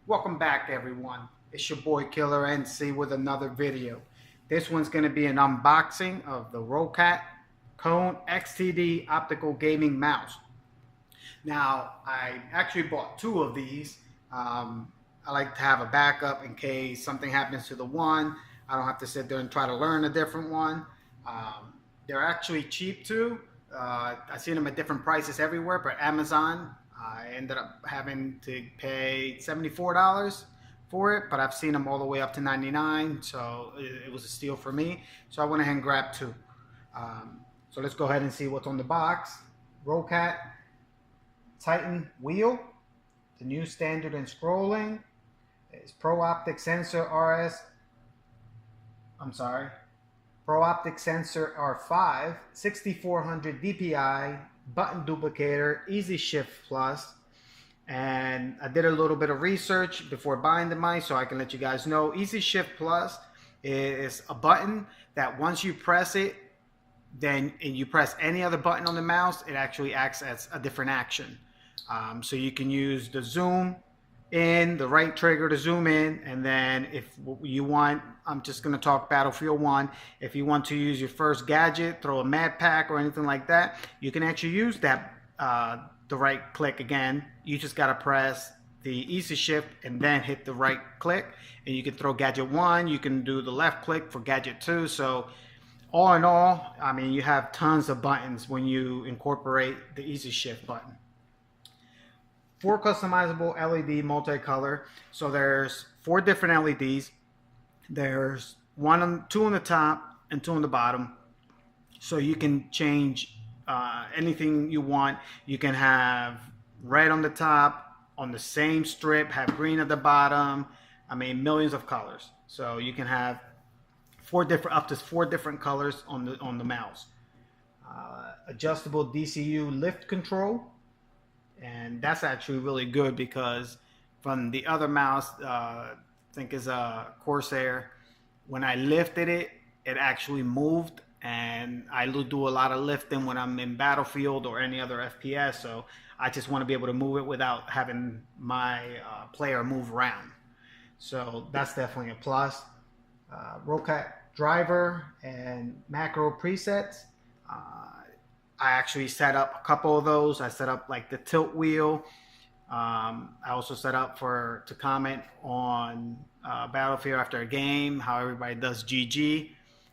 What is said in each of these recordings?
Welcome back, everyone. It's your boy Killer NC with another video. This one's going to be an unboxing of the ROCCAT Kone XTD Optical Gaming Mouse. Now, I actually bought two of these. I like to have a backup in case something happens to the one. I don't have to sit there and try to learn a different one. They're actually cheap too. I've seen them at different prices everywhere, but Amazon, I ended up having to pay $74 for it, but I've seen them all the way up to $99, so it was a steal for me. So I went ahead and grabbed two. So let's go ahead and see what's on the box. ROCCAT Titan wheel, the new standard in scrolling. It's Pro-Optic sensor Pro-Optic sensor R5, 6400 DPI, button duplicator, easy shift plus. And I did a little bit of research before buying the mice, so I can let you guys know. Easy shift plus is a button that once you press it, then and you press any other button on the mouse, it actually acts as a different action. So you can use the zoom in, the right trigger to zoom in, and then if you want, I'm just going to talk Battlefield 1, if you want to use your first gadget, throw a med pack or anything like that, you can actually use that the right click again. You just got to press the easy shift and then hit the right click, and you can throw gadget 1, you can do the left click for gadget 2. So all in all, I mean, you have tons of buttons when you incorporate the easy shift button. 4 customizable LED multicolor. So there's 4 different LEDs. There's 2 on the top and 2 on the bottom. So you can change anything you want. You can have red on the top, on the same strip, have green at the bottom. I mean, millions of colors. So you can have up to 4 different colors on the mouse. Adjustable DCU lift control. And that's actually really good because from the other mouse, I think is a Corsair, when I lifted it, it actually moved, and I do a lot of lifting when I'm in Battlefield or any other FPS, so I just want to be able to move it without having my player move around. So that's definitely a plus. ROCCAT driver and macro presets. I actually set up a couple of those. I set up like the tilt wheel. I also set up to comment on Battlefield after a game, how everybody does GG.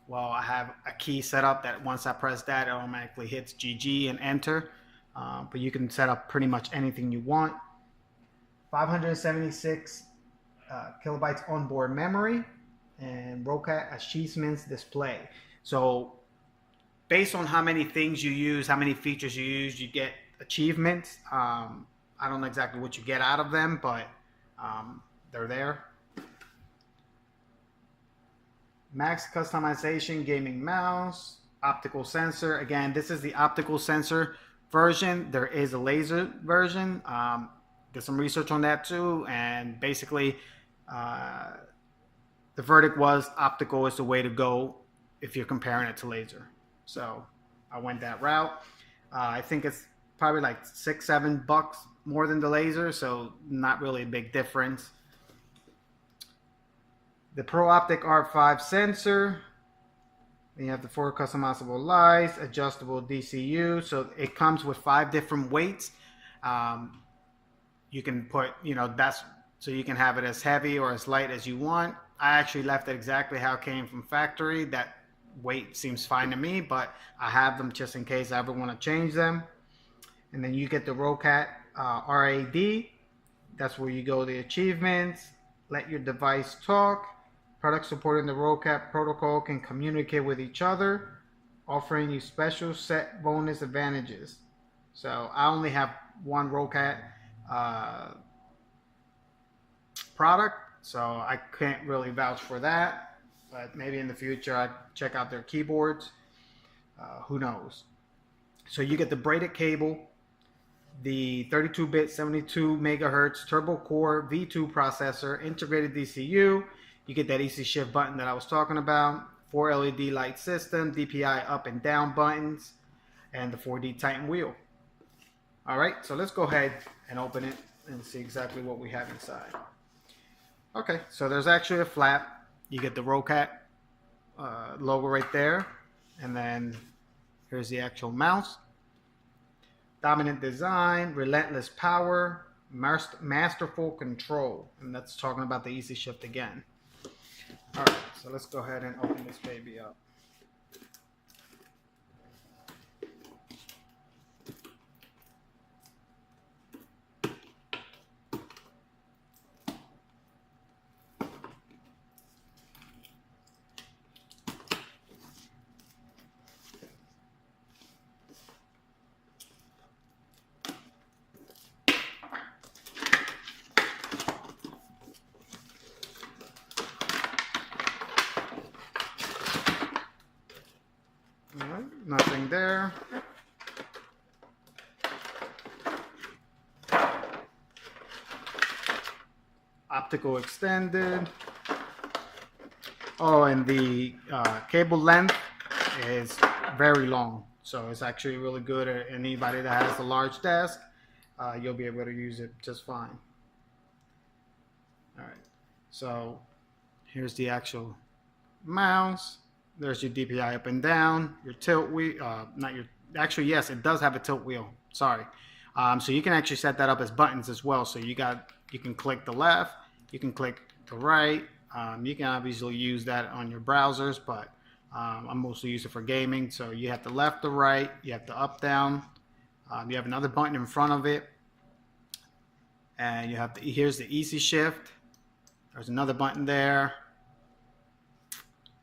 Well, I have a key set up that once I press that, it automatically hits GG and enter. But you can set up pretty much anything you want. 576 kilobytes onboard memory, and ROCCAT achievements display. So based on how many things you use, how many features you use, you get achievements. I don't know exactly what you get out of them, but they're there. Max customization gaming mouse, optical sensor. Again, this is the optical sensor version. There is a laser version. Did some research on that too, and basically the verdict was optical is the way to go if you're comparing it to laser. So I went that route. I think it's probably like $6-7 more than the laser, so not really a big difference. The Pro-Optic R5 sensor. Then you have the 4 customizable lights, adjustable DCU. So it comes with 5 different weights. You can put, so you can have it as heavy or as light as you want. I actually left it exactly how it came from factory. That weight seems fine to me, but I have them just in case I ever want to change them. And then you get the ROCCAT RAD. That's where you go the achievements, let your device talk. Products supporting the ROCCAT protocol can communicate with each other, offering you special set bonus advantages. So I only have one ROCCAT product, so I can't really vouch for that. But maybe in the future I'd check out their keyboards. Who knows? So you get the braided cable, the 32-bit 72 megahertz turbo core V2 processor, integrated DCU. You get that easy shift button that I was talking about, 4 LED light system, DPI up and down buttons, and the 4D Titan wheel. All right, so let's go ahead and open it and see exactly what we have inside. Okay, so there's actually a flap. You get the ROCCAT logo right there, and then here's the actual mouse. Dominant design, relentless power, masterful control, and that's talking about the easy shift again. All right, so let's go ahead and open this baby up. All right, nothing there. Optical extended. Oh, and the cable length is very long, so it's actually really good at anybody that has a large desk. You'll be able to use it just fine. All right, so here's the actual mouse. There's your DPI up and down, your tilt wheel, not your, actually, yes, it does have a tilt wheel, sorry. So you can actually set that up as buttons as well. So you can click the left, you can click the right. You can obviously use that on your browsers, but I'm mostly using it for gaming. So you have the left, the right, you have the up, down. You have another button in front of it. And you have here's the easy shift. There's another button there.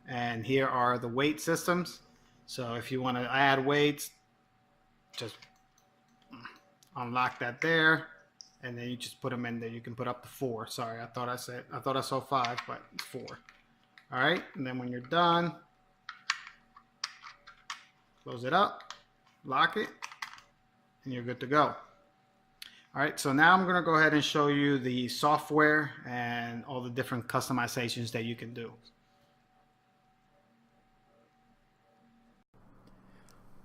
And here are the weight systems. So if you want to add weights, just unlock that there, and then you just put them in there. You can put up to 4. Sorry, I thought I saw 5, but it's 4. All right, and then when you're done, close it up, lock it, and you're good to go. All right, so now I'm going to go ahead and show you the software and all the different customizations that you can do.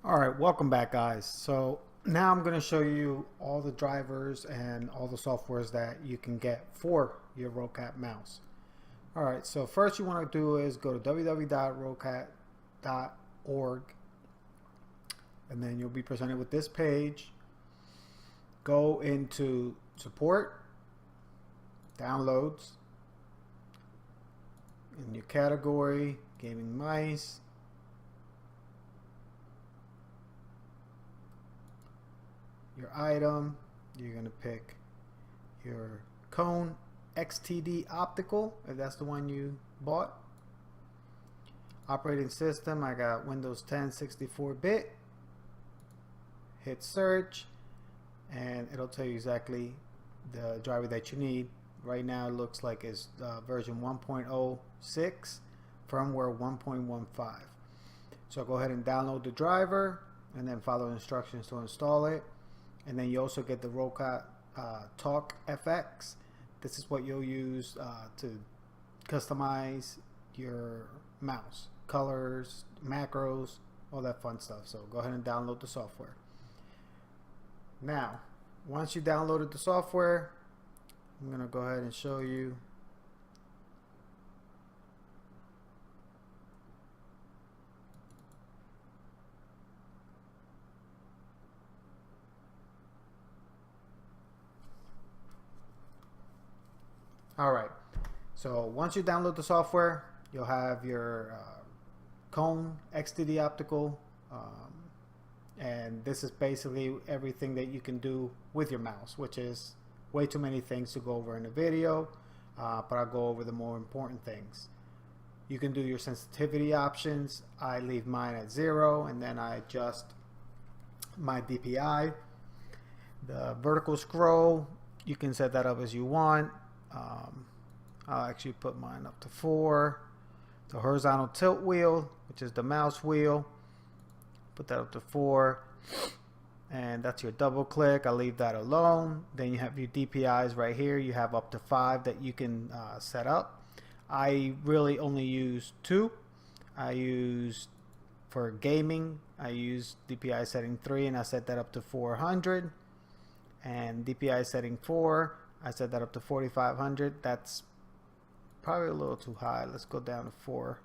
All right, welcome back, guys. So now I'm going to show you all the drivers and all the softwares that you can get for your ROCCAT mouse. All right, so first you want to do is go to www.roccat.org, and then you'll be presented with this page. Go into support, downloads, in your category, gaming mice. Your item, you're going to pick your Kone XTD Optical, if that's the one you bought. Operating system, I got Windows 10 64-bit. Hit search, and it'll tell you exactly the driver that you need. Right now it looks like it's version 1.06, firmware 1.15. So go ahead and download the driver and then follow instructions to install it. And then you also get the ROCCAT Talk FX. This is what you'll use to customize your mouse, colors, macros, all that fun stuff. So go ahead and download the software. Now, once you downloaded the software, I'm going to go ahead and show you. All right, so once you download the software, you'll have your Kone XTD Optical, and this is basically everything that you can do with your mouse, which is way too many things to go over in a video, but I'll go over the more important things. You can do your sensitivity options. I leave mine at 0, and then I adjust my DPI. The vertical scroll, you can set that up as you want. I'll actually put mine up to 4. The horizontal tilt wheel, which is the mouse wheel, put that up to 4, and that's your double click. I'll leave that alone. Then you have your DPIs right here. You have up to 5 that you can set up. I really only use 2. I use for gaming, I use DPI setting 3, and I set that up to 400, and DPI setting 4, I set that up to 4500. That's probably a little too high. Let's go down to 4.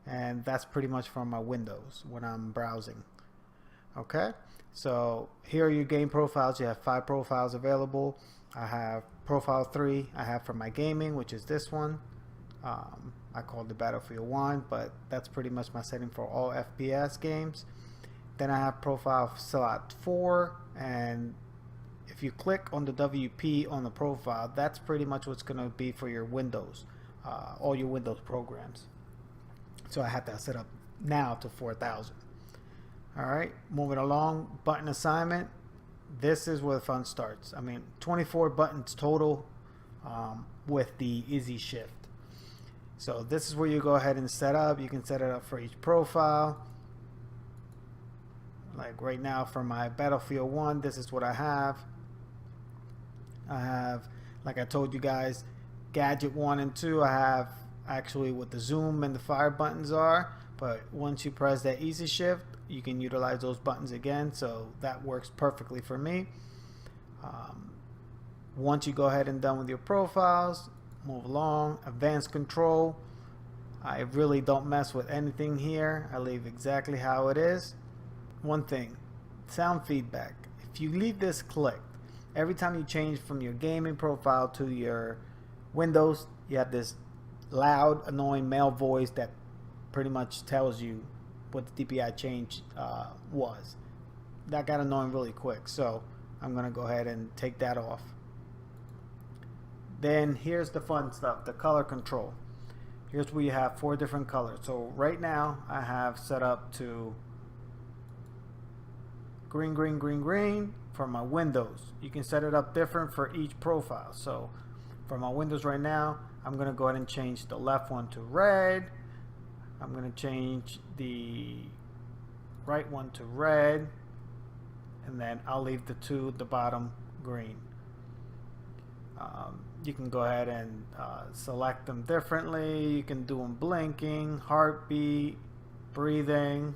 And that's pretty much from my Windows when I'm browsing. Okay, so here are your game profiles. You have 5 profiles available. I have profile 3 I have for my gaming, which is this one. I called it Battlefield 1, but that's pretty much my setting for all FPS games. Then I have profile slot 4, and if you click on the WP on the profile, that's pretty much what's going to be for your Windows, all your Windows programs. So I have that set up now to 4,000. Alright, moving along, button assignment. This is where the fun starts. I mean, 24 buttons total with the easy shift. So this is where you go ahead and set up. You can set it up for each profile. Like right now for my Battlefield 1, this is what I have. I have, like I told you guys, gadget 1 and 2. I have actually what the zoom and the fire buttons are, but once you press that easy shift, you can utilize those buttons again, so that works perfectly for me. Once you go ahead and done with your profiles, move along. Advanced control, I really don't mess with anything here. I leave exactly how it is. One thing, sound feedback. If you leave this clicked, every time you change from your gaming profile to your Windows, you have this loud, annoying male voice that pretty much tells you what the DPI change was. That got annoying really quick, so I'm gonna go ahead and take that off. Then here's the fun stuff, the color control. Here's where you have 4 different colors. So right now I have set up to green, green, green, green for my Windows. You can set it up different for each profile. So for my Windows right now, I'm gonna go ahead and change the left one to red. I'm going to change the right one to red, and then I'll leave the bottom green. You can go ahead and select them differently. You can do them blinking, heartbeat, breathing.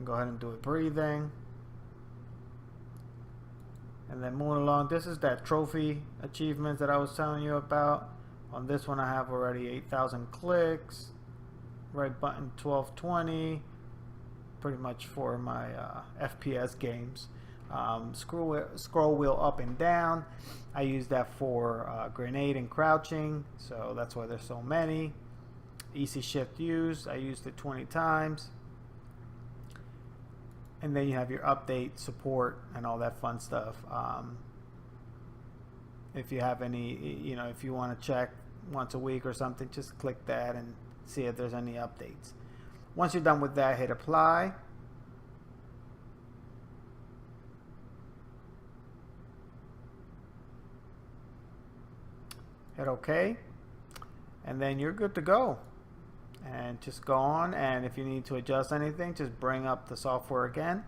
Go ahead and do it breathing. And then moving along, this is that trophy achievements that I was telling you about. On this one I have already 8,000 clicks. Right button 1220, pretty much for my FPS games. Scroll wheel up and down, I use that for grenade and crouching, so that's why there's so many. Easy shift use, I used it 20 times. And then you have your update, support, and all that fun stuff. If you have any, if you want to check once a week or something, just click that and see if there's any updates. Once you're done with that, hit apply. Hit OK, and then you're good to go. And just go on, and if you need to adjust anything, just bring up the software again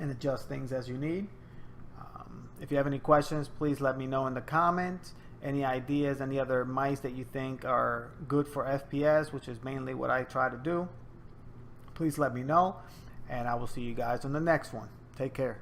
and adjust things as you need. If you have any questions, please let me know in the comments. Any ideas, any other mice that you think are good for FPS, which is mainly what I try to do, please let me know, and I will see you guys on the next one. Take care.